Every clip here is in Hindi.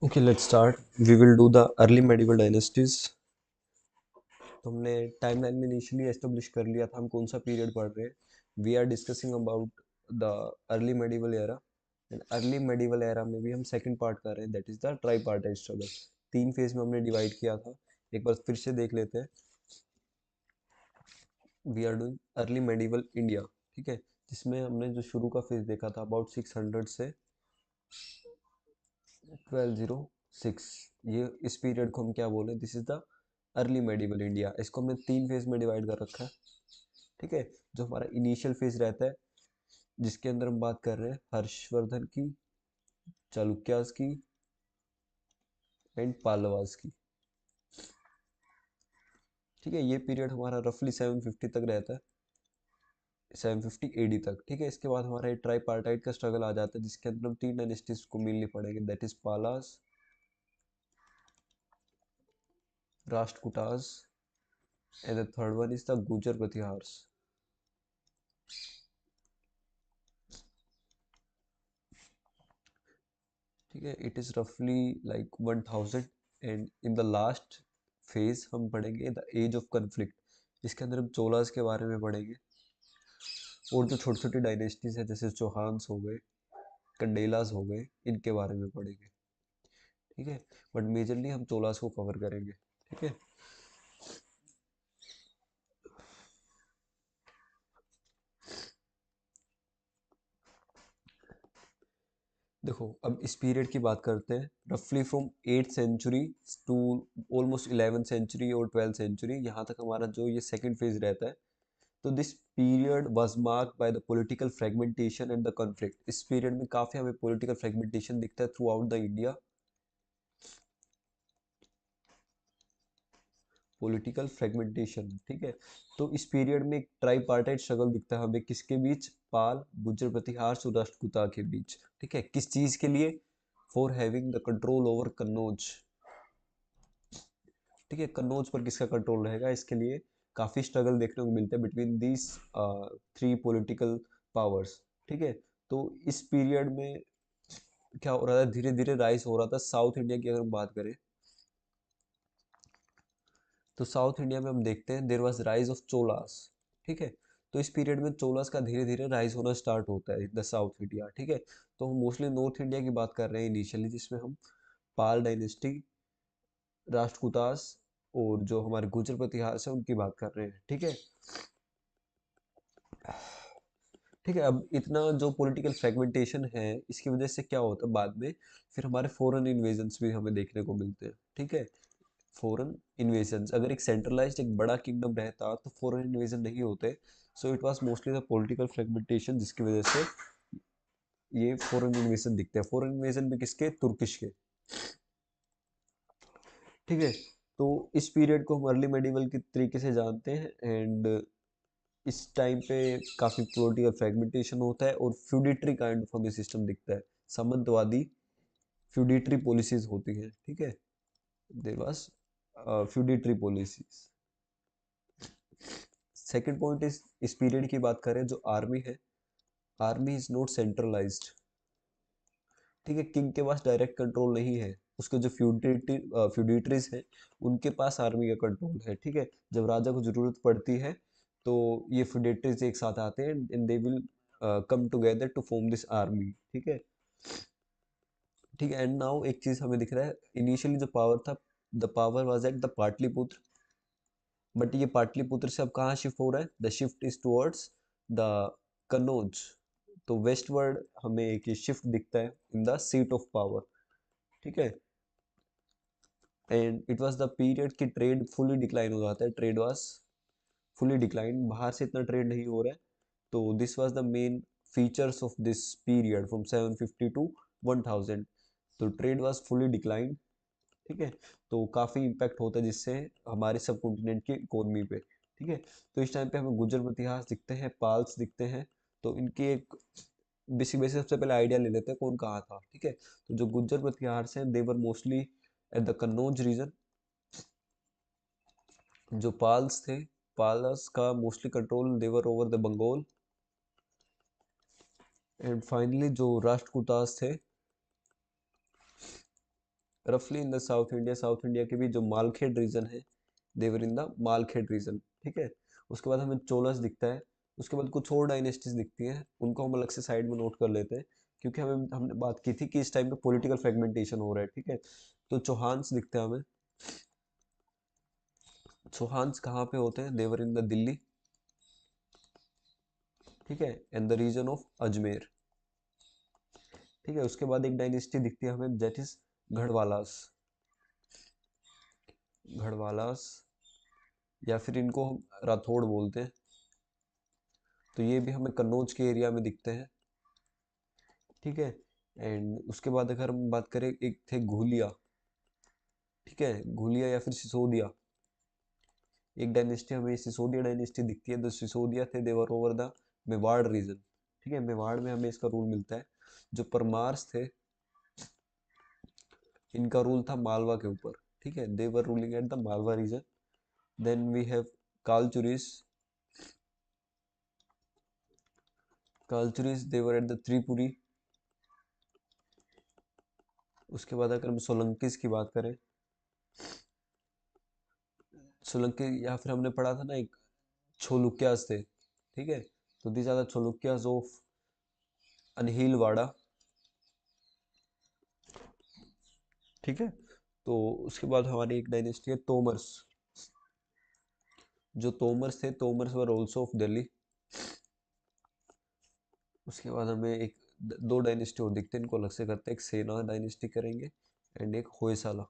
Okay, let's start. We will do the early medieval dynasties. तो हमने टाइमलाइन में इनिशियली एस्टेब्लिश कर लिया था हम कौन सा पीरियड पढ़ रहे हैं. We are discussing about the early medieval era. And early medieval era में भी हम सेकंड पार्ट कर रहे हैं, that is the tripartite struggle. तीन फेज में हमने डिवाइड किया था. एक बार फिर से देख लेते हैं. We are doing early medieval India. ठीक है, जिसमें हमने जो शुरू का फेज देखा था अबाउट 600 से 1206. ये इस पीरियड को हम क्या बोले, this is the early medieval India. इसको हमने तीन फेज में डिवाइड कर रखा है. ठीक है, जो हमारा इनिशियल फेज रहता है जिसके अंदर हम बात कर रहे हैं हर्षवर्धन की, चालुक्यास की एंड पालवास की. ठीक है, ये पीरियड हमारा रफली 750 तक रहता है, 750 एडी तक. ठीक है, इसके बाद हमारा ट्राईपार्टाइट का स्ट्रगल आ जाता है जिसके अंदर हम तीन डायनेस्टीज को मिलनी पड़ेंगे, that is Palas, Rashtrakutas and the third one is the Gurjara Pratiharas. ठीक है, इट इज रफली like 1000. And in the last phase हम पढ़ेंगे द एज ऑफ कन्फ्लिक्ट. इसके अंदर हम चोलास के बारे में पढ़ेंगे और जो छोटी छोटी डायनेस्टीज है जैसे चौहान्स हो गए, कंडेलास हो गए, इनके बारे में पढ़ेंगे. ठीक है, बट मेजरली हम चोलास को कवर करेंगे. ठीक है, देखो अब इस पीरियड की बात करते हैं. रफली from 8th century to almost 11th century और 12th सेंचुरी, यहाँ तक हमारा जो ये सेकंड फेज रहता है. तो this period was marked by the political fragmentation and the conflict. इस पीरियड में काफी हमें पॉलिटिकल फ्रेगमेंटेशन दिखता है through out the India. Political fragmentation. ठीक है, तो इस पीरियड में एक ट्राईपार्टाइट स्ट्रगल दिखता है हमें, किसके बीच, पाल, गुर्जर प्रतिहार और राष्ट्रकूटा के बीच. ठीक है, किस चीज के लिए, for having the control over Kannauj. ठीक है, कन्नौज पर किसका कंट्रोल रहेगा, इसके लिए काफी स्ट्रगल देखने को मिलते हैं between these three political powers. ठीक है, तो इस पीरियड में क्या हो रहा था, धीरे धीरे राइज हो रहा था साउथ इंडिया की. अगर हम बात करें तो साउथ इंडिया में हम देखते हैं there was rise of Cholas. ठीक है, तो इस पीरियड में चोलास का धीरे धीरे राइज होना स्टार्ट होता है इन द साउथ इंडिया. ठीक है, तो हम मोस्टली नॉर्थ इंडिया की बात कर रहे हैं इनिशियली, जिसमें हम पाल डायनेस्टी, राष्ट्रकूटास और जो हमारे गुर्जर प्रतिहार है उनकी बात कर रहे हैं. ठीक है, ठीक है, अब इतना जो पॉलिटिकल फ्रेगमेंटेशन है इसकी वजह से क्या होता है बाद में, फिर हमारे फॉरेन इन्वेजन्स भी हमें देखने को मिलते हैं. ठीक है, फॉरेन इन्वेजन्स, अगर एक सेंट्रलाइज्ड एक बड़ा किंगडम रहता तो फॉरेन इन्वेजन नहीं होते. So it was mostly the political fragmentation जिसकी वजह से ये फॉरेन इन्वेजन दिखते हैं. फॉरेन इन्वेजन भी किसके, तुर्किश के. ठीक है, तो इस पीरियड को हम अर्ली मेडिवल के तरीके से जानते हैं. एंड इस टाइम पे काफ़ी पॉलिटिकल फ्रेगमेंटेशन होता है और फ्यूडिटरी काइंड ऑफ हमें सिस्टम दिखता है, सामंतवादी फ्यूडिटरी पॉलिसीज होती हैं. ठीक है, there was feudatory policies. Second point इस पीरियड की बात करें, जो आर्मी है, आर्मी इज नॉट सेंट्रलाइज्ड. ठीक है, किंग के पास डायरेक्ट कंट्रोल नहीं है, उसके जो फ्यूडिटरीज हैं उनके पास आर्मी का कंट्रोल है. ठीक है, जब राजा को जरूरत पड़ती है तो ये फ्यूडिटरीज एक साथ आते हैं and they will come together to form this army. ठीक है, ठीक है, एंड नाउ एक चीज हमें दिख रहा है, इनिशियली जो पावर था, the power was at the Pataliputra. But ये पाटलिपुत्र से अब कहाँ शिफ्ट हो रहा है, the shift is towards the Kannauj. तो वेस्टवर्ड हमें एक शिफ्ट दिखता है in the seat of power. ठीक है, and it was the period की ट्रेड फुली डिक्लाइन हो जाता है. ट्रेड वाज फुली डिक्लाइन, बाहर से इतना ट्रेड नहीं हो रहा है. तो this was the main features of this period from 750 to 1000. तो ट्रेड वाज फुली डिक्लाइन. ठीक है, तो काफ़ी इम्पैक्ट होता है जिससे हमारे सब कॉन्टिनेंट की इकोनॉमी पे. ठीक है, तो इस टाइम पे हमें गुर्जर इतिहास दिखते हैं, पाल्स दिखते हैं. तो इनकी एक बेसिक बेसिक सबसे पहले आइडिया ले लेते हैं कौन कहाँ था. ठीक है, तो जो गुर्जर प्रतिहार हैं they were mostly at the Kannauj region. जो पाल्स थे, पाल्स का mostly control they were over the Bengal. And finally जो राष्ट्रकूटास थे, रफली इन द साउथ इंडिया के भी जो मालखेड रीजन है, देवर इन द मालखेड रीजन, ठीक है। उसके बाद हमें चोलस दिखता है। उसके बाद कुछ और डायनेस्टीज दिखती हैं, उनको हम अलग से साइड में नोट कर लेते हैं, क्योंकि हमें हमने बात की थी कि इस टाइम पे पॉलिटिकल फ्रेगमेंटेशन हो रहा है, ठीक है। तो चौहान्स दिखते हैं हमें। चौहान्स कहाँ पे होते हैं? देवर इन द दिल्ली, ठीक है, and the region of Ajmer, ठीक है। उसके बाद एक डायनेस्टी दिखती है हमें, दैट इज गढ़वालास। गढ़वालास, या फिर इनको हम राठौड़ बोलते हैं। तो ये भी हमें कन्नौज के एरिया में दिखते हैं, ठीक है। एंड उसके बाद अगर हम बात करें, एक थे घुलिया, ठीक है, घुलिया या फिर सिसोदिया। एक डायनेस्टी हमें सिसोदिया डायनेस्टी दिखती है। द सिसोदिया थे, देवर ओवर द मेवाड़ रीजन, ठीक है। मेवाड़ में हमें इसका रूल मिलता है। जो परमार्स थे, इनका रूल था मालवा के ऊपर, ठीक है। They were ruling at the Malwa region. Then we have Kalachuris. Kalachuris they were at the Tripuri. उसके बाद अगर हम सोलंकीस की बात करें, सोलंकी, या फिर हमने पढ़ा था ना एक छोलुक्यास थे, ठीक है। तो दीज आर द छोलुक्यास ऑफ अनहीलवाड़ा, ठीक है। तो उसके बाद हमारी एक डायनेस्टी है तोमर्स। जो तोमर्स थे, Tomars were also of Delhi. उसके बाद हमें एक दो डायनेस्टी और दिखते हैं, इनको अलग से करते हैं। एक सेना डायनेस्टी करेंगे एंड एक होयसाला,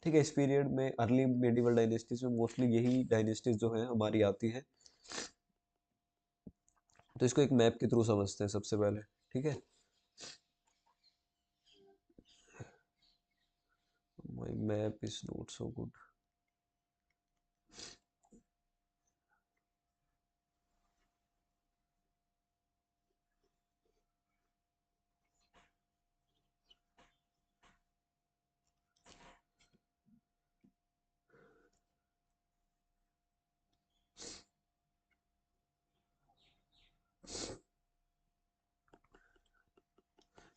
ठीक है। इस पीरियड में अर्ली मेडिवल डायनेस्टीज में मोस्टली यही डायनेस्टीज जो है हमारी आती है। तो इसको एक मैप के थ्रू समझते हैं सबसे पहले, ठीक है। My map is not so good.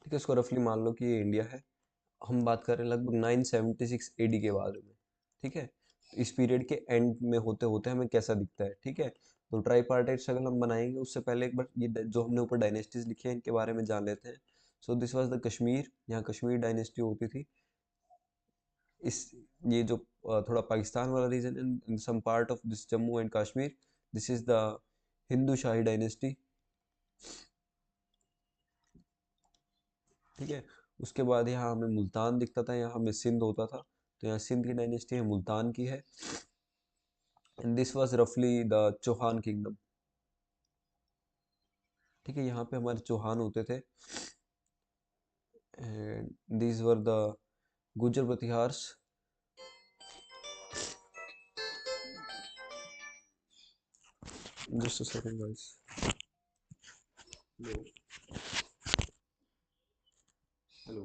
ठीक है, इसको रफली मान लो कि ये इंडिया है। हम बात कर रहे हैं लगभग 976 एडी के बारे में, ठीक है। तो इस पीरियड के एंड में होते होते हमें कैसा दिखता है, ठीक है। तो ट्राईपार्टाइट स्ट्रगल हम बनाएंगे, उससे पहले एक बार ये जो हमने ऊपर डायनेस्टीज लिखी है इनके बारे में जान लेते हैं। सो दिस वाज द कश्मीर, यहाँ कश्मीर डायनेस्टी होती थी। इस ये जो थोड़ा पाकिस्तान वाला region, in some part of this Jammu and Kashmir, this is the Hindu Shahi dynasty, ठीक है। उसके बाद यहाँ हमें मुल्तान दिखता था, यहाँ हमें सिंध होता था। तो यहाँ सिंध की डायनेस्टी है, मुल्तान की है। एंड दिस वाज रफली द चौहान किंगडम, ठीक है। यहाँ पे हमारे चौहान होते थे। And these were the Gujar Pratiharas. Just a second guys. Hello. Hello.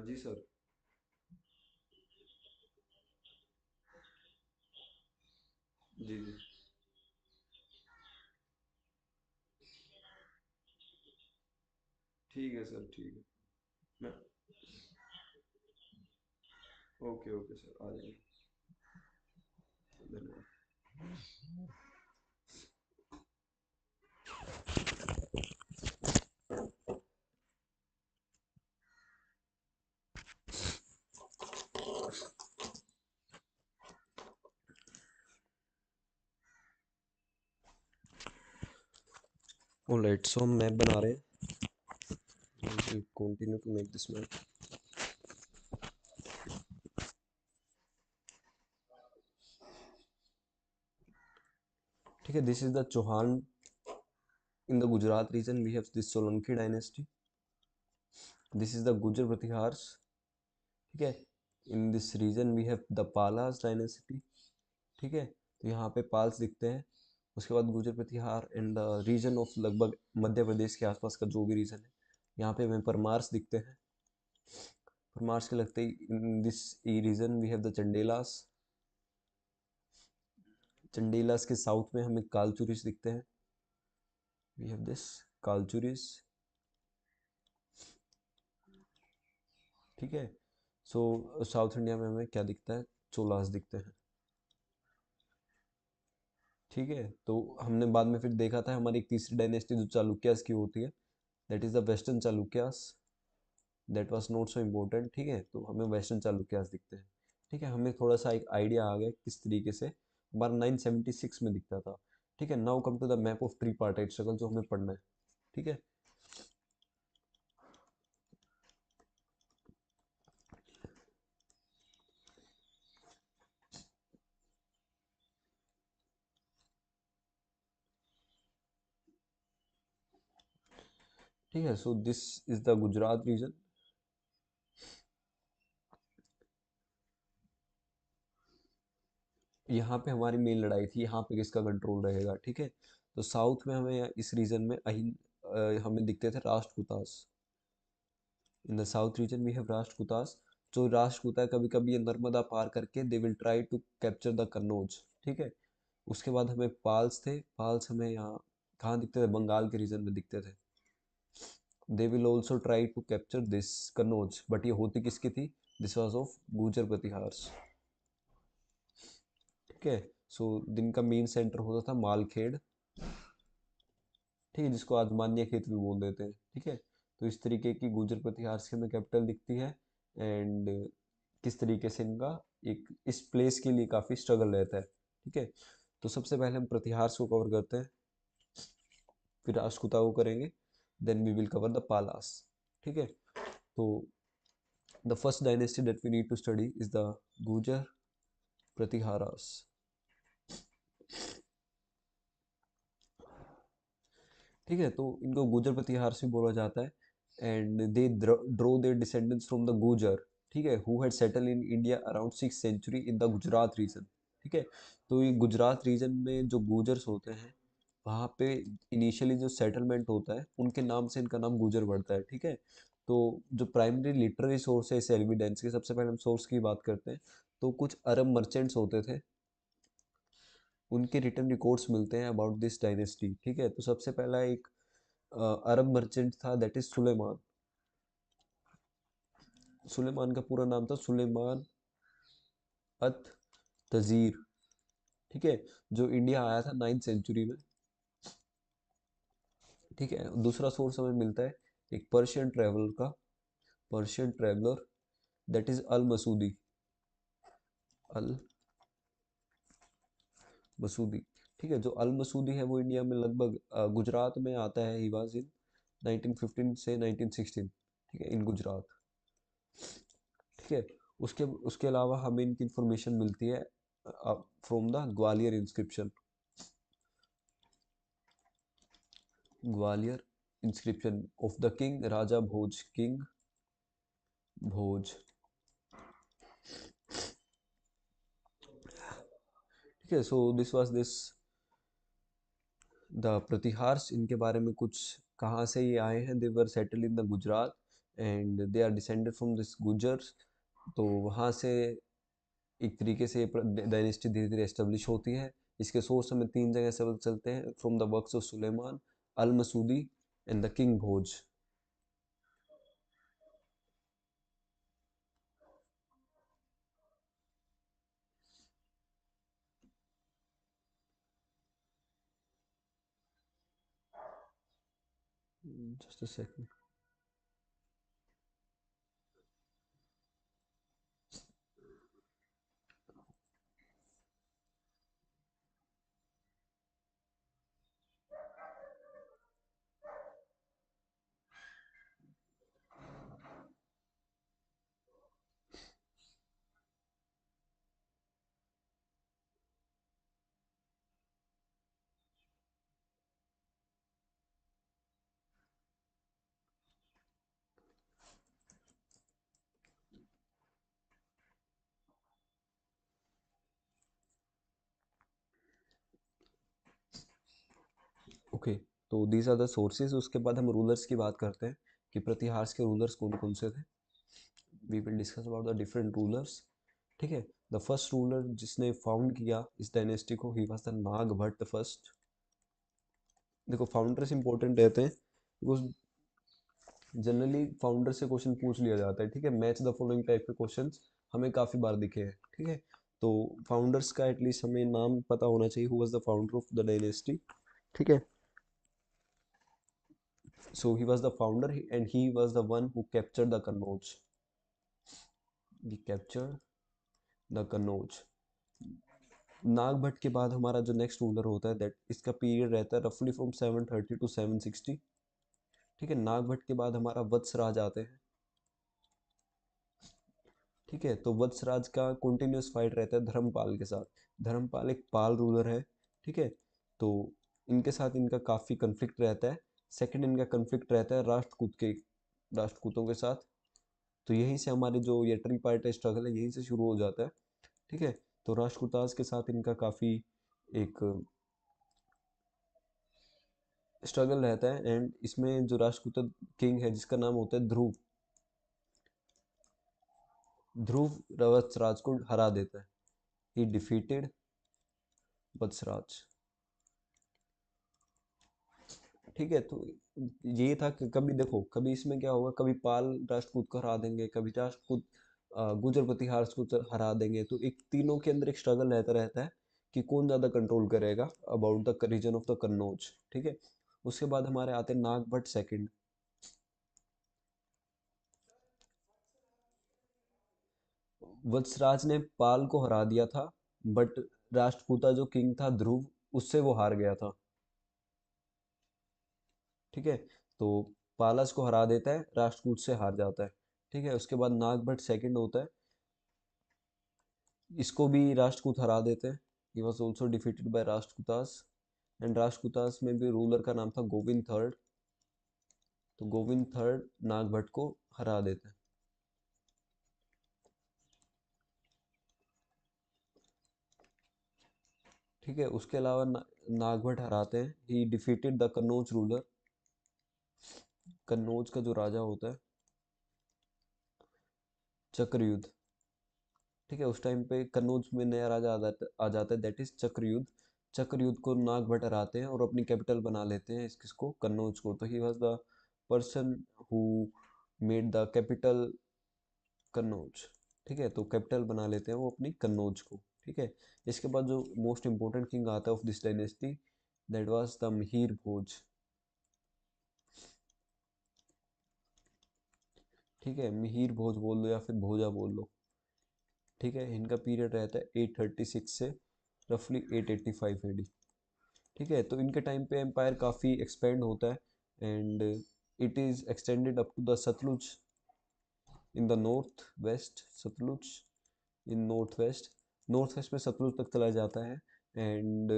जी सर। जी जी। ठीक है सर, ठीक है। मैं ओके ओके सर, आ जाएंगे। धन्यवाद। ऑलराइट, सो हम मैप बना रहे हैं। Continue to make this map. ठीक है, this is the Chauhan in the Gujarat region. We have this Solanki dynasty. This is the Gujar Pratiharas, ठीक है। In this region we have the Palas dynasty, ठीक है। तो यहाँ पे पाल्स दिखते हैं। उसके बाद गुजर प्रतिहार इन द रीजन ऑफ लगभग मध्य प्रदेश के आसपास का जो भी रीजन है, यहाँ पे हमें परमार्स दिखते हैं। परमार्स के लगते ही in this E region we have the Chandelas. Chandelas के साउथ में हमें कालचुरिस दिखते हैं। वी हैव दिस कालचुरिस, ठीक है। सो साउथ इंडिया में हमें क्या दिखता है, चोलास दिखते हैं, ठीक है। तो हमने बाद में फिर देखा था हमारी एक तीसरी डायनेस्टी जो चालुक्यास की होती है, that is the western Chalukyas, that was not so important, ठीक है। तो हमें वेस्टर्न चालुक्यास दिखते हैं, ठीक है। हमें थोड़ा सा एक आइडिया आ गया किस तरीके से हमारा 976 में दिखता था, ठीक है। Now come to the map of tripartite struggle जो हमें पढ़ना है, ठीक है। ठीक है, so this is the Gujarat region. यहाँ पे हमारी मेन लड़ाई थी, यहाँ पे किसका कंट्रोल रहेगा, ठीक है। तो साउथ में हमें इस रीजन में हमें दिखते थे Rashtrakutas. In the south region we have Rashtrakutas. जो राष्ट्रकूटा कभी कभी ये नर्मदा पार करके they will try to capture the Kannauj, ठीक है। उसके बाद हमें पाल्स थे, पाल्स हमें यहाँ कहाँ दिखते थे, बंगाल के रीजन में दिखते थे। They will also try to capture this Kannauj, but ये होती किसकी थी, this was of Gurjar Pratiharas, ठीक है। सो दिन का मेन सेंटर होता था मालखेड़, ठीक है, जिसको आज मान्य खेत भी बोल देते हैं, ठीक है। तो इस तरीके की गुर्जर प्रतिहार से हमें कैपिटल दिखती है। एंड किस तरीके से इनका एक इस प्लेस के लिए काफ़ी स्ट्रगल रहता है, ठीक है। तो सबसे पहले हम प्रतिहार को कवर करते हैं, फिर राष्ट्रकूटा को करेंगे, then we will cover the Palas, ठीक है। तो the first dynasty that we need to study is the Gurjara Pratiharas, ठीक है। तो इनको गुर्जर प्रतिहार से बोला जाता है। And they drew their descendants from the Gurjar, ठीक है, who had settle in India around 6th century in the Gujarat region, ठीक है। तो ये गुजरात रीजन में जो गुर्जर्स होते हैं, वहाँ पे इनिशियली जो सेटलमेंट होता है उनके नाम से इनका नाम गुर्जर पड़ता है, ठीक है। तो जो प्राइमरी लिटरेरी सोर्स है इस एविडेंस के, सबसे पहले हम सोर्स की बात करते हैं। तो कुछ अरब मर्चेंट्स होते थे, उनके रिटर्न रिकॉर्ड्स मिलते हैं अबाउट दिस डायनेस्टी, ठीक है। तो सबसे पहला एक अरब मर्चेंट था, दैट इज सुलेमान। सुलेमान का पूरा नाम था सुलेमान अत तजीर, ठीक है, जो इंडिया आया था 9th century में, ठीक है। दूसरा सोर्स हमें मिलता है एक पर्शियन ट्रेवलर का, Persian traveller, that is Al Masudi, Al Masudi, ठीक है। जो अल मसूदी है वो इंडिया में लगभग गुजरात में आता है, ही वाज इन 1915 से 1916, ठीक है, इन गुजरात, ठीक है। उसके उसके अलावा हमें इनकी इंफॉर्मेशन मिलती है from the Gwalior inscription, Gwalior inscription of the king Raja Bhoj, king Bhoj, ठीक है। So this was this the Pratiharas, इनके बारे में कुछ, कहाँ से ये आए हैं, they were settle in the Gujarat and they are descended from this Gujars. तो वहाँ से एक तरीके से डायनेस्टी धीरे धीरे एस्टेब्लिश होती है। इसके सोर्स हमें तीन जगह से पता चलते हैं, from the works of Sulaiman, Al Masudi and the king Bhoj. Just a second. Okay, तो दीज आर द सोर्सेज। उसके बाद हम रूलर्स की बात करते हैं कि प्रतिहार्स के रूलर्स कौन कौन से थे। We will discuss about the different rulers, ठीक है। द फर्स्ट रूलर जिसने फाउंड किया इस डायनेस्टी को, he was the Nagabhata first. देखो फाउंडर्स इंपॉर्टेंट रहते हैं, बिकॉज जनरली फाउंडर से क्वेश्चन पूछ लिया जाता है, ठीक है, मैच द फॉलोइंग टाइप के क्वेश्चंस हमें काफ़ी बार दिखे हैं, ठीक है। तो फाउंडर्स का एटलीस्ट हमें नाम पता होना चाहिए, who was the founder of the dynasty, ठीक है। So he was the founder and he was the one who captured the Kannauj. He captured the Kannauj. Nagabhata के बाद हमारा जो नेक्स्ट रूलर होता है दैट इसका पीरियड रहता है रफली फ्रॉम 730 टू 760, ठीक है। नागभट्ट के बाद हमारा वत्सराज आते हैं, ठीक है। तो वत्सराज का कंटिन्यूस फाइट रहता है धर्मपाल के साथ। धर्मपाल एक पाल रूलर है, ठीक है। तो इनके साथ इनका काफ़ी कन्फ्लिक्ट रहता है। सेकंड इनका कन्फ्लिक्ट रहता है राष्ट्रकूतों के साथ। तो यहीं से हमारी जो ये ट्रिपार्टाइट स्ट्रगल है यहीं से शुरू हो जाता है, ठीक है। तो राष्ट्रकूटास के साथ इनका काफ़ी एक स्ट्रगल रहता है एंड इसमें जो राष्ट्रकूट किंग है जिसका नाम होता है ध्रुव, ध्रुव वत्सराज को हरा देता है। ही डिफीटेड वत्सराज, ठीक है। तो ये था कि कभी देखो कभी इसमें क्या होगा, कभी पाल राष्ट्रकूट को हरा देंगे, कभी राष्ट्रकूट गुर्जर प्रतिहार को हरा देंगे। तो एक तीनों के अंदर एक स्ट्रगल रहता रहता है कि कौन ज़्यादा कंट्रोल करेगा about the region of the Kannauj, ठीक है। उसके बाद हमारे आते हैं नागभट्ट सेकंड। वत्सराज ने पाल को हरा दिया था, बट राष्ट्रकूटा जो किंग था ध्रुव, उससे वो हार गया था, ठीक है। तो पालस को हरा देता है, राष्ट्रकूट से हार जाता है, ठीक है। उसके बाद नागभट्ट सेकंड होता है, इसको भी राष्ट्रकूट हरा देते हैं। ही was also defeated by Rashtrakutas and Rashtrakutas में भी रूलर का नाम था गोविंद थर्ड। तो गोविंद थर्ड नागभट्ट को हरा देते हैं, ठीक है। उसके अलावा नागभट्ट हराते हैं। ही defeated the Kannauj ruler, Kannauj का जो राजा होता है चक्रयुद्ध, ठीक है। उस टाइम पे कन्नौज में नया राजा आ जाता है दैट इज चक्रयुद्ध। चक्रयुद्ध को नागभट्ट हराते हैं और अपनी कैपिटल बना लेते हैं किसको, कन्नौज को। तो he was the person who made the capital Kannauj, ठीक है। तो कैपिटल बना लेते हैं वो अपनी कन्नौज को, ठीक है। इसके बाद जो मोस्ट इंपॉर्टेंट किंग आता है of this dynasty that was the Mihir Bhoj, ठीक है। मिहिर भोज बोल लो या फिर भोजा बोल लो, ठीक है। इनका पीरियड रहता है 836 से रफली 885 एडी, ठीक है। तो इनके टाइम पे एम्पायर काफ़ी एक्सपेंड होता है and it is extended up to the Sutlej in the north west, Sutlej in north west में सतलुज तक चला जाता है एंड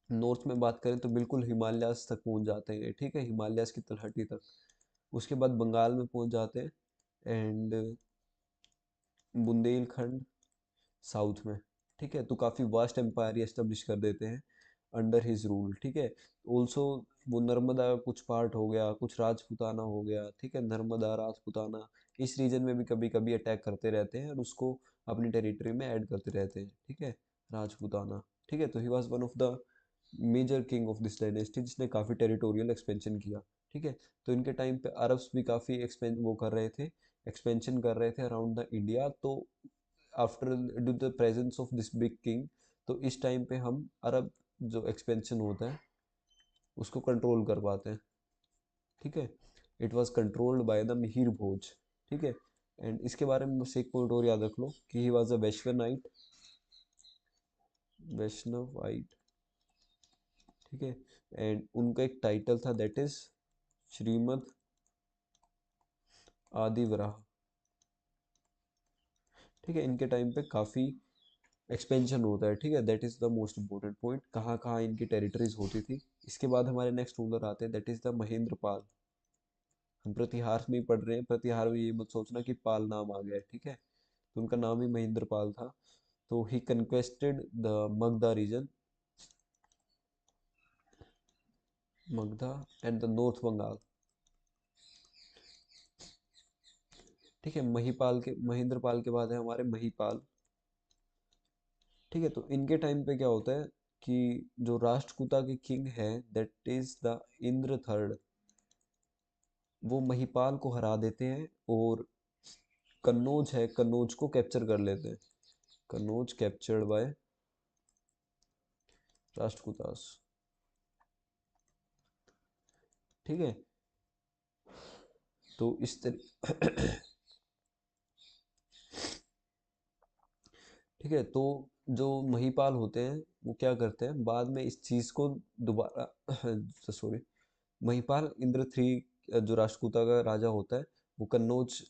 नॉर्थ में बात करें तो बिल्कुल हिमालयास तक पहुंच जाते हैं, ठीक है, हिमालयास की तलहटी तक। उसके बाद बंगाल में पहुंच जाते हैं एंड बुंदेलखंड साउथ में, ठीक है। तो काफ़ी वास्ट एम्पायर एस्टेब्लिश कर देते हैं अंडर हिज रूल, ठीक है। ऑल्सो वो नर्मदा का कुछ पार्ट हो गया, कुछ राजपूताना हो गया, ठीक है। नर्मदा राजपूताना इस रीजन में भी कभी कभी अटैक करते रहते हैं और उसको अपनी टेरिटरी में ऐड करते रहते हैं, ठीक है, राजपूताना, ठीक है। तो he was one of the major king of this dynasty जिसने काफ़ी टेरिटोरियल एक्सपेंशन किया, ठीक है। तो इनके टाइम पे अरब्स भी काफ़ी एक्सपेंशन कर रहे थे अराउंड द इंडिया। तो after due the presence of this big king, तो इस टाइम पे हम अरब जो एक्सपेंशन होता है उसको कंट्रोल कर पाते हैं, ठीक है। It was controlled by the Mihir Bhoj, ठीक है। एंड इसके बारे में बस एक पॉइंट और याद रख लो कि ही वाज अ वैश्वनाइट, वैष्णवाइट, ठीक है। एंड उनका एक टाइटल था दैट इज श्रीमद आदि वराह, ठीक है। इनके टाइम पे काफ़ी एक्सपेंशन होता है, ठीक है। That is the most important point, कहाँ कहाँ इनकी टेरिटरीज होती थी। इसके बाद हमारे नेक्स्ट रूलर आते हैं that is the Mahendra Pal. हम प्रतिहार में ही पढ़ रहे हैं, प्रतिहार में ये मत सोचना कि पाल नाम आ गया है, ठीक है। तो उनका नाम ही महेंद्र पाल था। तो he conquested the Magadha region, Magadha and the north Bengal, ठीक है। महेंद्र पाल के बाद है हमारे महीपाल, ठीक है। तो इनके टाइम पे क्या होता है कि जो राष्ट्रकूटा के किंग है that is the Indra third, वो महिपाल को हरा देते हैं और कन्नौज है, कन्नौज को कैप्चर कर लेते हैं। Kannauj captured by Rashtrakutas. ठीक है, तो इस तरह ठीक है, तो जो महिपाल होते हैं वो क्या करते हैं बाद में इस चीज को दोबारा सॉरी, महिपाल इंद्र थ्री जो राष्ट्रकूटा का राजा होता है वो कन्नौज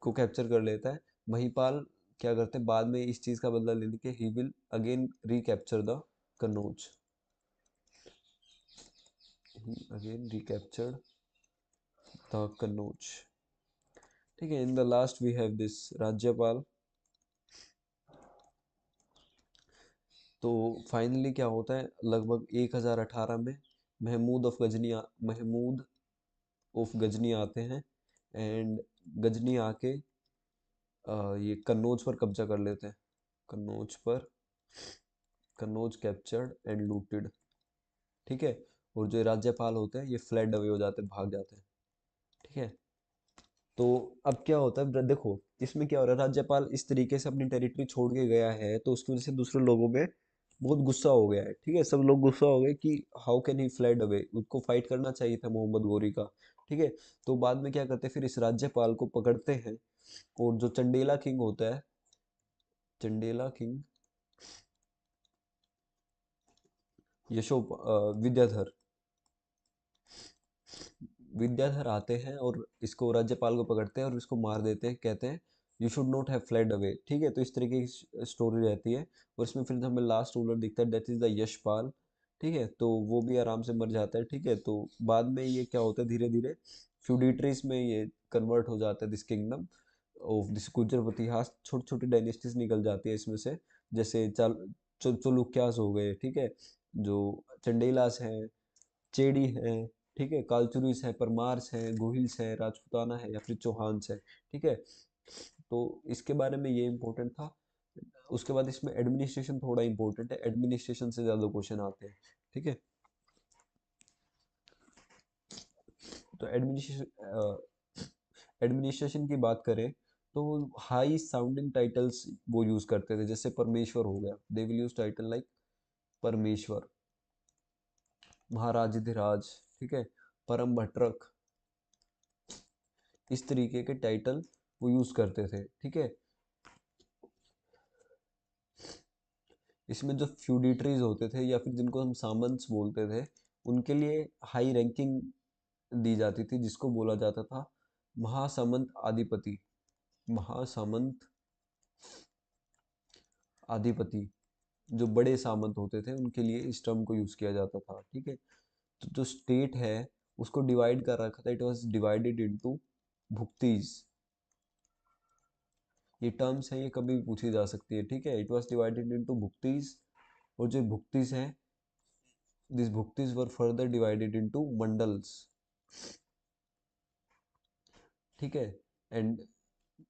को कैप्चर कर लेता है। महिपाल क्या करते हैं बाद में इस चीज का बदला लेने के he will again recapture the Kannauj, he again recaptured the Kannauj. ठीक है, in the last we have this Rajyapala. तो फाइनली क्या होता है लगभग 1018 में महमूद ऑफ गजनी आते हैं एंड गजनी आके ये कन्नौज पर कब्जा कर लेते हैं। कन्नौज पर, कन्नौज कैप्चर्ड एंड लूटेड। ठीक है, और जो राज्यपाल होते हैं ये फ्लड अवे हो जाते हैं, भाग जाते हैं। ठीक है, तो अब क्या होता है देखो इसमें क्या हो रहा है, राज्यपाल इस तरीके से अपनी टेरिटरी छोड़ के गया है तो उसकी वजह से दूसरे लोगों में बहुत गुस्सा हो गया है। ठीक है, सब लोग गुस्सा हो गए कि how can he flood away, उसको फाइट करना चाहिए था मोहम्मद गोरी का। ठीक है, तो बाद में क्या करते हैं फिर इस राज्यपाल को पकड़ते हैं और जो चंडेला किंग होता है, चंडेला किंग विद्याधर, विद्याधर आते हैं और इसको राज्यपाल को पकड़ते हैं और इसको मार देते हैं, कहते हैं you should not have fled away. ठीक है, तो इस तरीके की स्टोरी रहती है और इसमें फिर हमें लास्ट रूलर दिखता है दैट इज द यशपाल। ठीक है, तो वो भी आराम से मर जाता है। ठीक है, तो बाद में ये क्या होता है धीरे धीरे फ्यूडिटरीज में ये कन्वर्ट हो जाता है this kingdom of this Gurjar इतिहास, छोटी छोटी डायनेस्टीज निकल जाती है इसमें से, जैसे चालुक्यास हो गए। ठीक है, जो चंडेलास हैं, चेड़ी है, ठीक है, कालचुरीस है, परमार्स है, गोहिल्स है, राजपूताना है या फिर चौहान्स है। ठीक है, तो इसके बारे में ये इम्पोर्टेंट था। उसके बाद इसमें एडमिनिस्ट्रेशन थोड़ा इम्पोर्टेंट है, एडमिनिस्ट्रेशन से ज़्यादा क्वेश्चन आते हैं। ठीक है, तो एडमिनिस्ट्रेशन की बात करें तो हाई साउंडिंग टाइटल्स वो यूज़ करते थे, जैसे परमेश्वर हो गया, they will use title like परमेश्वर, महाराजाधिराज। ठीक है, परम भट्टरक, इस तरीके के टाइटल वो यूज करते थे। ठीक है, इसमें जो फ्यूडिटरीज होते थे या फिर जिनको हम सामंत्स बोलते थे उनके लिए हाई रैंकिंग दी जाती थी जिसको बोला जाता था महासामंत आधिपति। महासामंत आधिपति, जो बड़े सामंत होते थे उनके लिए इस टर्म को यूज किया जाता था। ठीक है, तो जो स्टेट है उसको डिवाइड कर रखा था, इट वाज डिवाइडेड इनटू भुक्तीज। ये टर्म्स है ये कभी भी पूछी जा सकती है। ठीक है, it was divided into bhuktis, और जो भुक्तीज हैं this bhuktis were further divided into mandals. ठीक है, एंड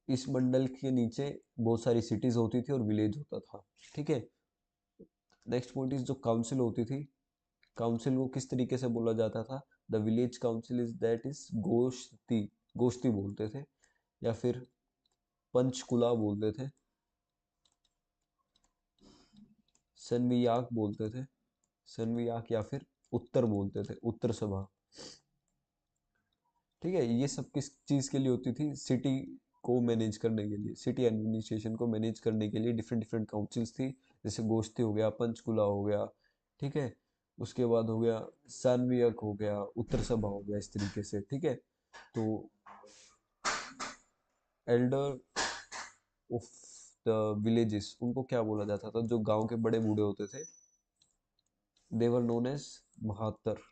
इस मंडल के नीचे बहुत सारी सिटीज होती थी और विलेज होता था। ठीक है, नेक्स्ट पॉइंट इज जो काउंसिल होती थी, काउंसिल को किस तरीके से बोला जाता था, the village council is that is goshti, गोश्ती बोलते थे या फिर पंचकुला बोलते थे, सनवियाक बोलते थे, सनवियाक या फिर उत्तर बोलते थे, उत्तर सभा। ठीक है, ये सब किस चीज के लिए होती थी, सिटी को मैनेज करने के लिए, सिटी एडमिनिस्ट्रेशन को मैनेज करने के लिए डिफरेंट डिफरेंट काउंसिल्स थी, जैसे गोश्ती हो गया, पंचकुला हो गया। ठीक है, उसके बाद हो गया सान्वियक हो गया, उत्तर सभा हो गया, इस तरीके से। ठीक है, तो एल्डर ऑफ द विलेजेस उनको क्या बोला जाता था, जो गांव के बड़े बूढ़े होते थे, देवर नोन एज महातर।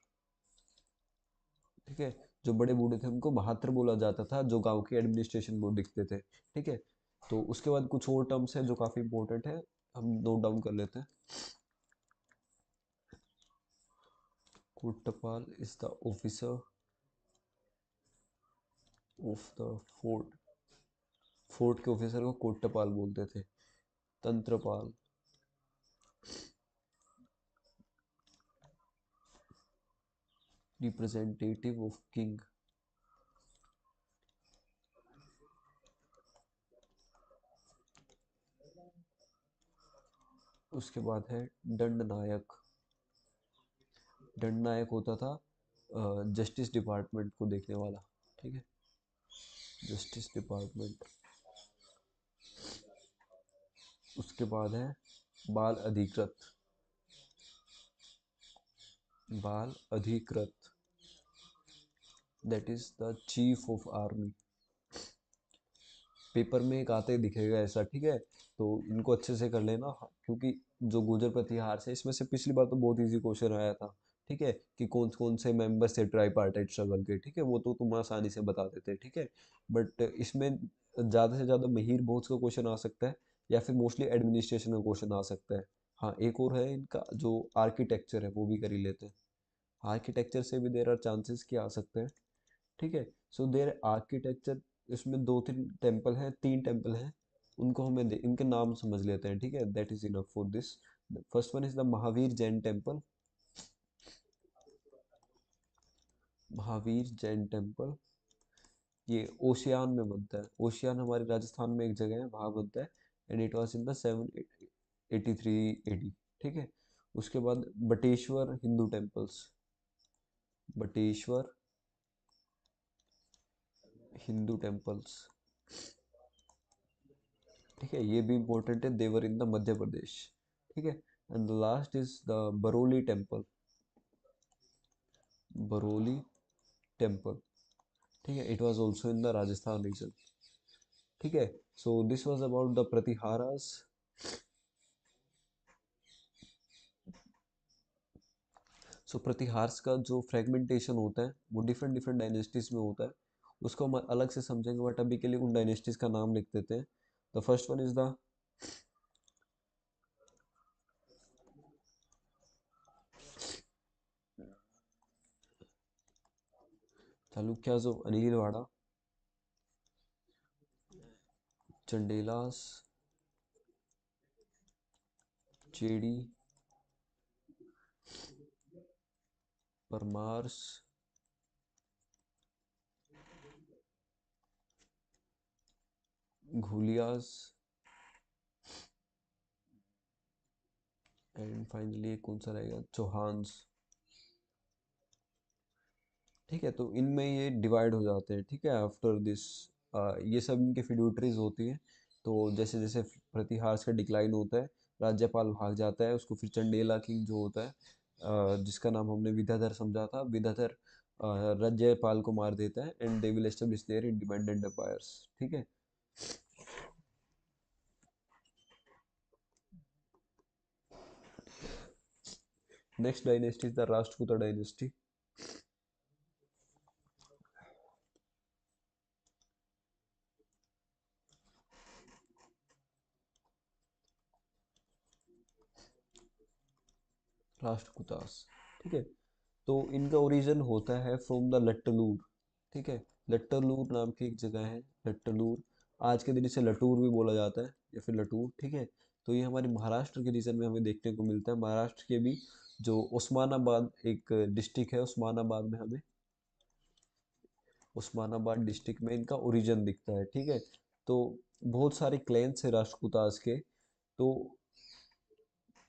ठीक है, जो बड़े बूढ़े थे उनको महातर बोला जाता था, जो गांव के एडमिनिस्ट्रेशन को दिखते थे। ठीक है, तो उसके बाद कुछ और टर्म्स हैं जो काफी इंपॉर्टेंट है, हम नोट डाउन कर लेते हैं। Kotpal is the officer of the fort, fort के ऑफिसर को कोटपाल बोलते थे। Tantrapal, representative of king. उसके बाद है दंड नायक। दंड नायक होता था जस्टिस डिपार्टमेंट को देखने वाला। ठीक है, जस्टिस डिपार्टमेंट। उसके बाद है बाल अधिकृत। बाल अधिकृत, that is the chief of army. Paper में एक आते ही दिखेगा ऐसा, ठीक है, तो इनको अच्छे से कर लेना, क्योंकि जो गुर्जर प्रतिहार से, इसमें से पिछली बार तो बहुत इजी क्वेश्चन आया था। ठीक है, कि कौन कौन से मेंबर्स थे ट्राईपार्टाइट स्ट्रगल के, ठीक है, वो तो तुम आसानी से बता देते, ठीक है। बट इसमें ज़्यादा से ज़्यादा महिर भोज का क्वेश्चन आ सकता है, या फिर मोस्टली एडमिनिस्ट्रेशन का क्वेश्चन आ सकता है। हाँ, एक और है इनका जो आर्किटेक्चर है, वो भी कर ही लेते हैं। आर्किटेक्चर से भी देर आर चांसेस कि आ सकते हैं। ठीक है, सो देर आर्किटेक्चर, इसमें दो तीन टेम्पल हैं, तीन टेम्पल हैं, उनको हमें इनके नाम समझ लेते हैं, ठीक है, that is enough for this. First one is the Mahavir Jain temple. Mahavir Jain temple, ये ओशियान में बनता है। ओशियान हमारे राजस्थान में एक जगह है, वहाँ बनता है। And it was in the 783 AD। ठीक है, उसके बाद बटेश्वर हिंदू टेम्पल्स। बटेश्वर हिंदू टेम्पल्स, ठीक है, ये भी इंपॉर्टेंट है, देवर इन द मध्य प्रदेश। ठीक है, and last is the Baroli temple. Baroli temple, ठीक है, it was also in the Rajasthan region. ठीक है, so this was about the Pratiharas. सो प्रतिहार्स का जो फ्रेगमेंटेशन होता है वो डिफरेंट डिफरेंट डायनेस्टीज में होता है, उसको हम अलग से समझेंगे, बट अभी के लिए उन डायनेस्टीज का नाम लिख देते हैं। The first one is the Chalukyas of Anilwada, Chandelas, Chedi, Paramars, Guhilas, and finally कौन सा रहेगा, चौहान्स। ठीक है, तो इनमें ये डिवाइड हो जाते हैं, ठीक है, आफ्टर दिस। ये सब इनकी फिड्यूटरीज होती हैं। तो जैसे जैसे प्रतिहार का डिक्लाइन होता है, राज्यपाल भाग जाता है, उसको फिर चंडेला किंग जो होता है, जिसका नाम हमने विद्याधर समझा था, विद्याधर राज्यपाल को मार देता है, and they will establish their independent empires. ठीक है, next dynasty is the Rashtrakuta dynasty. Rashtrakutas, ठीक है, तो इनका ओरिजिन होता है फ्रॉम द लट्टलूर। ठीक है, लट्टलूर नाम की एक जगह है, लट्टलूर। आज के दिन इसे लटूर भी बोला जाता है, या फिर लटूर। ठीक है, तो ये हमारे महाराष्ट्र के रीजन में हमें देखने को मिलता है। महाराष्ट्र के भी जो उस्मानाबाद एक डिस्ट्रिक्ट है, उस्मानाबाद में हमें, उस्मानाबाद डिस्ट्रिक्ट में इनका ओरिजिन दिखता है। ठीक है, तो बहुत सारे क्लैंस है राष्ट्रकूटास के। तो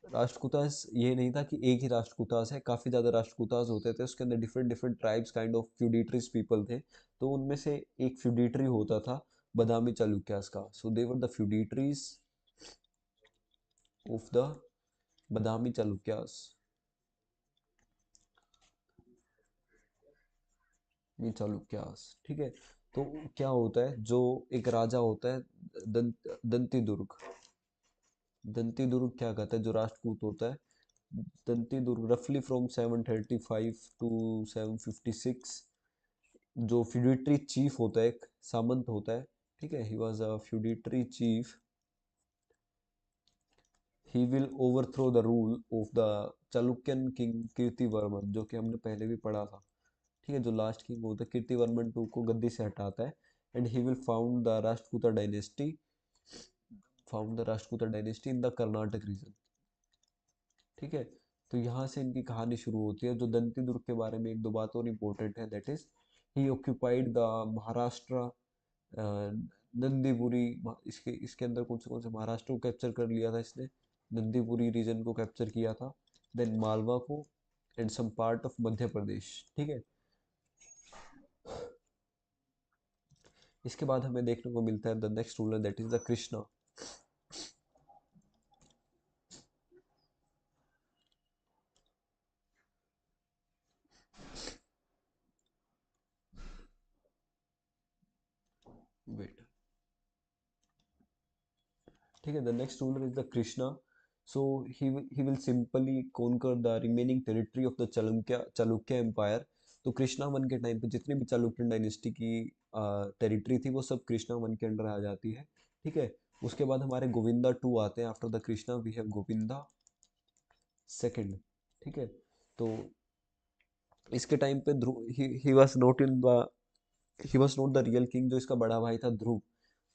राष्ट्रकूटास ये नहीं था कि एक ही राष्ट्रकूटास है, काफी ज्यादा राष्ट्रकूटास होते थे, उसके अंदर different different tribes, kind of feudatories people थे। तो उनमें से एक फ्यूडिटरी होता था बदामी चालुक्यास का। सो दे वर द फ्यूडिटरीज ऑफ द बदामी चालुक्यास। मी चालुक्यास, ठीक है, तो क्या होता है, जो एक राजा होता है, दंती दुर्ग। दंती दुर्ग क्या कहता है, जो राष्ट्रकूट होता है, दंती दुर्ग रफली फ्रॉम 735 टू 756, जो फ्यूडिटरी चीफ होता है, एक सामंत होता है। ठीक है, he was a feudatory chief. He will overthrow the rule of the Chalukyan king Kirtivarman, जो कि हमने पहले भी पढ़ा था। ठीक है, जो लास्ट किंग होता है कीर्तिवर्मन टू को गद्दी से हटाता है, and he will found the Rashtrakuta dynasty, found the Rashtrakuta dynasty in the Karnataka region. ठीक है, तो यहाँ से इनकी कहानी शुरू होती है। जो दंती दुर्ग के बारे में एक दो बात और इम्पोर्टेंट है, that is he occupied the Maharashtra, Nandipuri. इसके इसके अंदर कौन से महाराष्ट्र को कैप्चर कर लिया था इसने, नंदीपुरी रीजन को कैप्चर किया था, देन मालवा को, and some part of Madhya Pradesh. ठीक है, इसके बाद हमें देखने को मिलता है the next ruler, that is the Krishna. Wait, ठीक है, the next ruler is the Krishna. So he will simply conquer the remaining territory of the Chalukya empire. तो कृष्णा वन के टाइम पे जितनी भी चालुक्यन डायनेस्टी की टेरिटरी थी वो सब कृष्णा वन के अंडर आ जाती है। ठीक है, उसके बाद हमारे गोविंदा टू आते हैं। After the Krishna we have Govinda second. ठीक है, तो इसके टाइम पे Dhruv, he was not in the, he was not the real king. जो इसका बड़ा भाई था ध्रुव,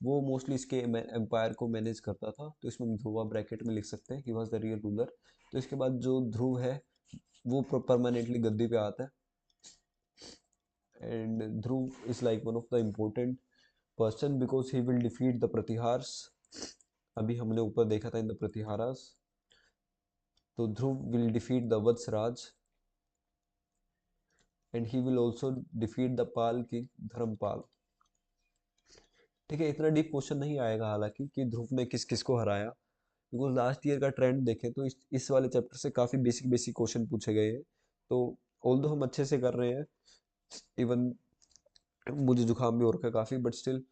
वो मोस्टली इसके एम्पायर को मैनेज करता था, तो इसमें हम ध्रुवा ब्रैकेट में लिख सकते हैं, ही वाज द रियल रूलर। तो इसके बाद जो ध्रुव है वो परमानेंटली गद्दी पे आता है, and Dhruv is like one of the important person because he will defeat the Pratihars. अभी हमने ऊपर देखा था इन द प्रतिहारास। तो Dhruv will defeat the Vatsaraj, and he will also defeat the Pala king Dharmapal. ठीक है, इतना डीप क्वेश्चन नहीं आएगा हालांकि कि ध्रुव ने किस किस को हराया, बिकॉज लास्ट ईयर का ट्रेंड देखें तो इस वाले चैप्टर से काफ़ी बेसिक बेसिक क्वेश्चन पूछे गए हैं। तो ऑल्दो हम अच्छे से कर रहे हैं, इवन मुझे जुकाम भी हो रखा है काफ़ी, but still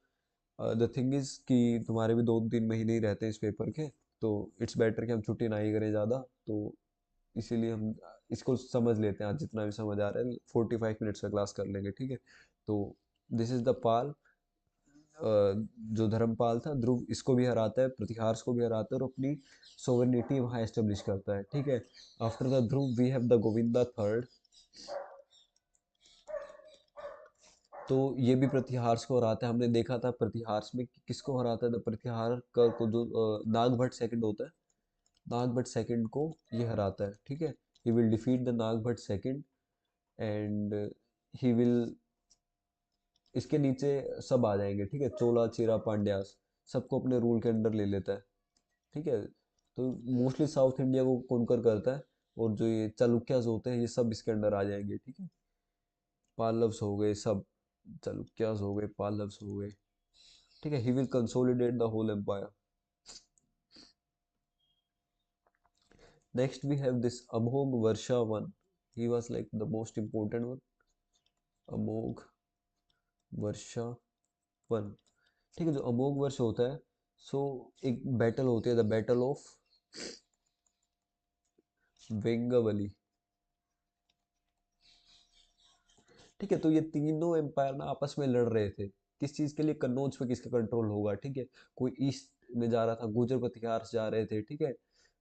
the thing is कि तुम्हारे भी 2-3 महीने ही रहते हैं इस पेपर के, तो इट्स बेटर कि हम छुट्टी ना ही करें ज़्यादा। तो इसीलिए हम इसको समझ लेते हैं, आज जितना भी समझ आ रहा है 45 मिनट्स का क्लास कर लेंगे। ठीक है, तो दिस इज़ द पाल। जो धर्मपाल था ध्रुव इसको भी हराता है, प्रतिहार्स को भी हराता है, और अपनी सोवरेनिटी वहाँ एस्टेब्लिश करता है। ठीक है, after the Dhruva we have the Govinda third. तो ये भी प्रतिहार्स को हराता है। हमने देखा था प्रतिहार्स में किसको हराता है, द प्रतिहार का को जो नागभट्ट सेकंड होता है, नागभट्ट सेकंड को ये हराता है। ठीक है, he will defeat the Nagabhata second, and he will, इसके नीचे सब आ जाएंगे। ठीक है, चोला चेरा पांड्यास सबको अपने रूल के अंडर ले लेता है। ठीक है, तो मोस्टली साउथ इंडिया को कॉन्कर करता है, और जो ये चालुक्यास होते हैं ये सब इसके अंडर आ जाएंगे। ठीक है, पाल्लव्स हो गए सब, चालुक्यास हो गए, पाल्लव्स हो गए। ठीक है, he will consolidate the whole empire. Next we have this Amoghavarsha one. He was like the most important one, Amoghavarsha one. ठीक है, जो अमोघ वर्ष होता है, सो एक बैटल होती है, द बैटल ऑफ वेंगवली। ठीक है, तो ये तीनों एम्पायर ना आपस में लड़ रहे थे, किस चीज के लिए, कन्नौज पे किसका कंट्रोल होगा। ठीक है, कोई ईस्ट में जा रहा था, गुर्जर प्रतिहार जा रहे थे। ठीक है,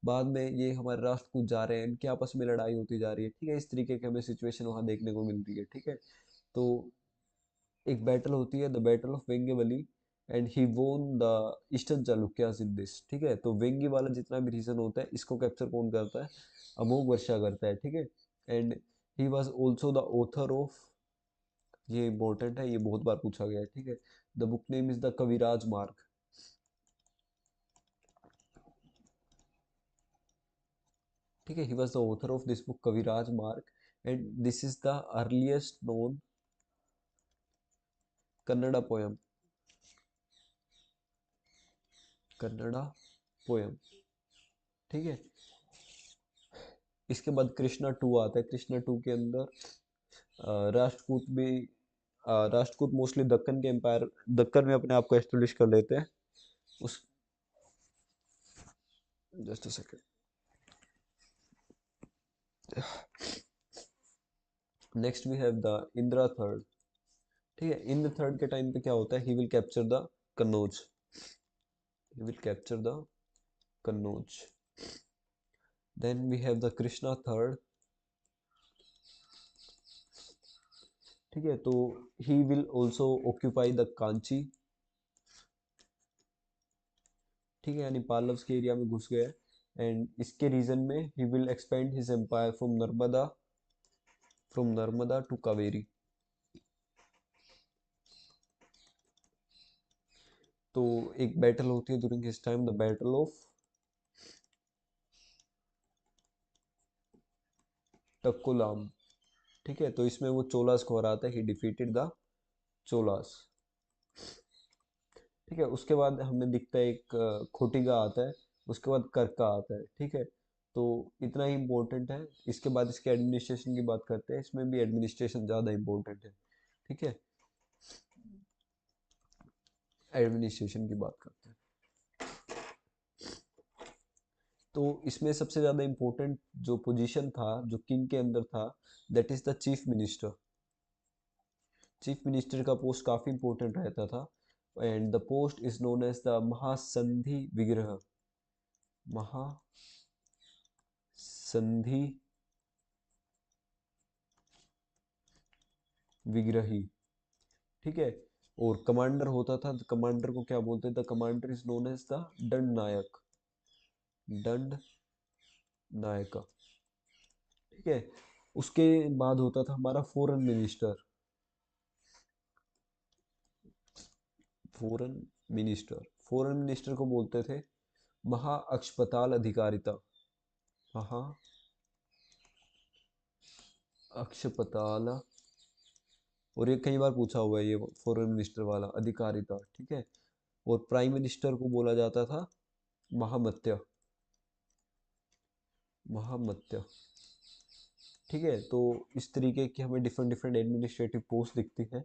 बाद में ये हमारे राष्ट्रकूट जा रहे हैं, इनकी आपस में लड़ाई होती जा रही है। ठीक है, इस तरीके की हमें सिचुएशन वहां देखने को मिलती है। ठीक है, तो एक बैटल होती है, the battle of Vengavalli, and he won the eastern Chalukyas in this. ठीक है, तो वेंगी वाला जितना भी रीजन होता है इसको कैप्चर कौन करता है, अमोघ वर्षा करता है। ठीक है, and he was also the author of, ये इंपॉर्टेंट है, ये बहुत बार पूछा गया है। ठीक है, the book name is the Kaviraj Marg. ठीक है, he was the author of this book Kaviraj Marg, and this is the earliest known Kannada poem, Kannada poem. ठीक है, इसके बाद कृष्णा टू आता है। कृष्णा टू के अंदर राष्ट्रकूट भी, राष्ट्रकूट मोस्टली दक्कन के एम्पायर, दक्कन में अपने आप को एस्टेब्लिश कर लेते हैं। उस, just a second, next we have the Indira third. ठीक है, इंद्र थर्ड के टाइम पे क्या होता है, he will capture the Kannauj, he will capture the Kannauj. Then we have the Krishna third. ठीक है, तो he will also occupy the Kanchi. ठीक है, यानी पार्लव्स के एरिया में घुस गया है। एंड इसके रीजन में he will expand his empire from Narmada to Kaveri. तो एक बैटल होती है during his time, the battle of Takkolam. ठीक है, तो इसमें वो चोलास को हराता है, ही डिफीटेड द चोलास। ठीक है, उसके बाद हमें दिखता है एक खोटिगा आता है, उसके बाद कर्का आता है। ठीक है, तो इतना ही इम्पोर्टेंट है। इसके बाद इसके एडमिनिस्ट्रेशन की बात करते हैं, इसमें भी एडमिनिस्ट्रेशन ज़्यादा इम्पोर्टेंट है। ठीक है, एडमिनिस्ट्रेशन की बात करते हैं, तो इसमें सबसे ज़्यादा इम्पोर्टेंट जो पोजीशन था जो किंग के अंदर था, that is the chief minister. Chief minister का पोस्ट काफ़ी इंपॉर्टेंट रहता था, and the post is known as the Mahasandhi Vigraha. Mahasandhi विग्रही। ठीक है, और कमांडर होता था, कमांडर को क्या बोलते थे, the commander is known as the dandanayaka. दंड नायक। ठीक है, उसके बाद होता था हमारा foreign minister. Foreign foreign minister को बोलते थे महा अक्षपताल अधिकारिता। महा अक्षपताल, और ये कई बार पूछा हुआ है ये फॉरेन मिनिस्टर वाला, अधिकारिता। ठीक है, और प्राइम मिनिस्टर को बोला जाता था महामत्य। महामत्य। ठीक है, तो इस तरीके की हमें डिफरेंट डिफरेंट एडमिनिस्ट्रेटिव पोस्ट दिखती हैं।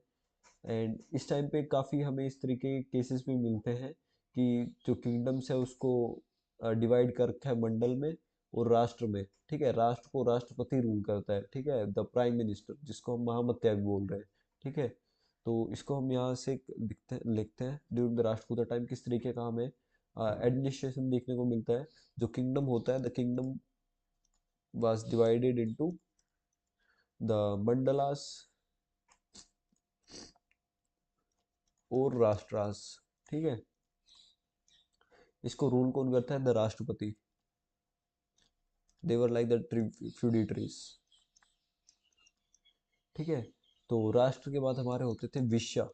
एंड इस टाइम पे काफ़ी हमें इस तरीके के केसेस भी मिलते हैं कि जो किंगडम्स है उसको डिवाइड कर रखा है मंडल में और राष्ट्र में। ठीक है, राष्ट्र को राष्ट्रपति रूल करता है। ठीक है, द प्राइम मिनिस्टर, जिसको हम महामत्या भी बोल रहे हैं। ठीक है, तो इसको हम यहाँ से लिखते हैं ड्यूरिंग द राष्ट्रकूटा टाइम किस तरीके का हमें एडमिनिस्ट्रेशन देखने को मिलता है। जो किंगडम होता है, the kingdom was divided into the mandalas और राष्ट्रास। ठीक है, इसको रूल कौन करता है, the Rashtrapati. They were like the feudatories. ठीक है, तो राष्ट्र के बाद हमारे होते थे विश्या।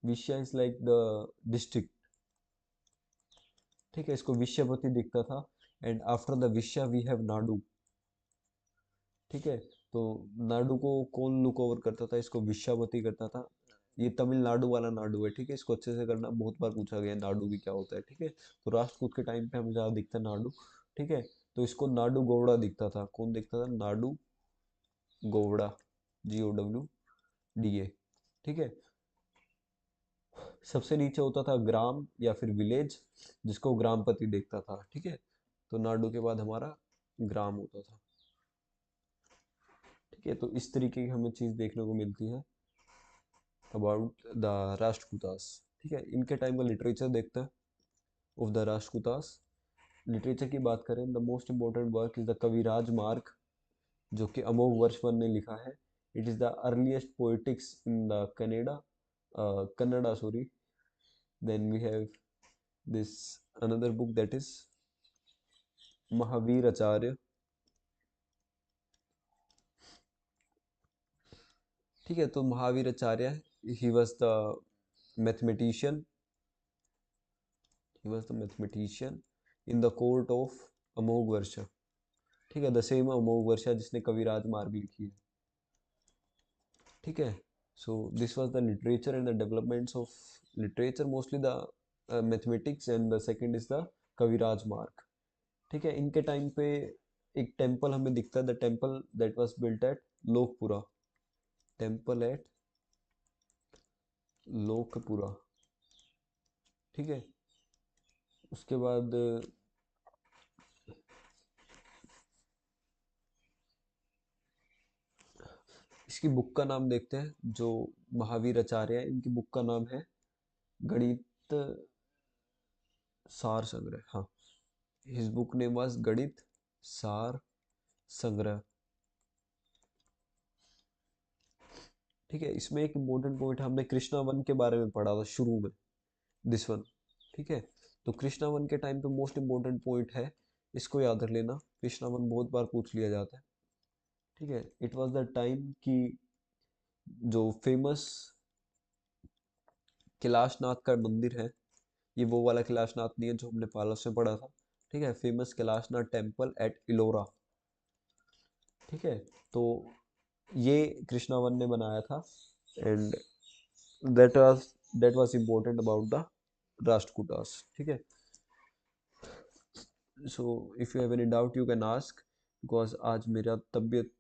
Vishya is like the district. ठीक है, इसको विश्यापति दिखता था। And after the vishya we have nadu. ठीक है, तो नाडु को कौन लुक ओवर करता था, इसको विश्यापति करता था। ये तमिलनाडु वाला नाडु है। ठीक है, इसको अच्छे से करना, बहुत बार पूछा गया है नाडु भी क्या होता है। ठीक है, तो राष्ट्रकूट के टाइम पे हमें ज़्यादा दिखता है नाडु। ठीक है, तो इसको नाडु गौड़ा दिखता था। कौन दिखता था, नाडु गौड़ा। GOWDA। ठीक है, सबसे नीचे होता था ग्राम या फिर विलेज, जिसको ग्रामपति देखता था। ठीक है, तो नाडु के बाद हमारा ग्राम होता था। ठीक है, तो इस तरीके की हमें चीज़ देखने को मिलती है अबाउट द राष्ट्रकूटास। ठीक है, इनके टाइम का लिटरेचर देखते हैं ऑफ द राष्ट्रकूटास। लिटरेचर की बात करें, the most important work is the Kaviraj Marg, जो कि अमोघ वर्षवन ने लिखा है। It is the earliest poetics in the Kannada sorry. Then we have this another book that is Mahavir Acharya. ठीक है, तो Mahavir Acharya, he was the mathematician. He was the mathematician in the court of Amogha Varsha. ठीक है, द सेम अमोघ वर्षा जिसने कविराज मार्ग लिखी है। ठीक है, so this was the literature and the developments of literature, mostly the mathematics, and the second is the Kaviraj Marg. ठीक है, इनके टाइम पे एक टेम्पल हमें दिखता है, the temple that was built at Lokapura. Temple at Lokapura. ठीक है, उसके बाद इसकी बुक का नाम देखते हैं। जो महावीर आचार्य है, इनकी बुक का नाम है गणित सार संग्रह। हाँ, हिज बुक नेम वाज गणित सार संग्रह। ठीक है, इसमें एक इम्पोर्टेंट पॉइंट हमने कृष्णा वन के बारे में पढ़ा था शुरू में, दिस वन। ठीक है, तो कृष्णा वन के टाइम पे मोस्ट इम्पोर्टेंट पॉइंट है, इसको याद रख लेना, कृष्णा वन बहुत बार पूछ लिया जाता है। ठीक है, इट वाज द टाइम कि जो फेमस कैलाशनाथ का मंदिर है, ये वो वाला कैलाशनाथ नहीं है जो हमने पालस में पढ़ा था। ठीक है, famous Kailashnath temple at Ellora. ठीक है, तो ये कृष्णा वन ने बनाया था, and that was that was important about the Rashtrakutas. ठीक है, so if you have any doubt you can ask, because आज मेरा तबीयत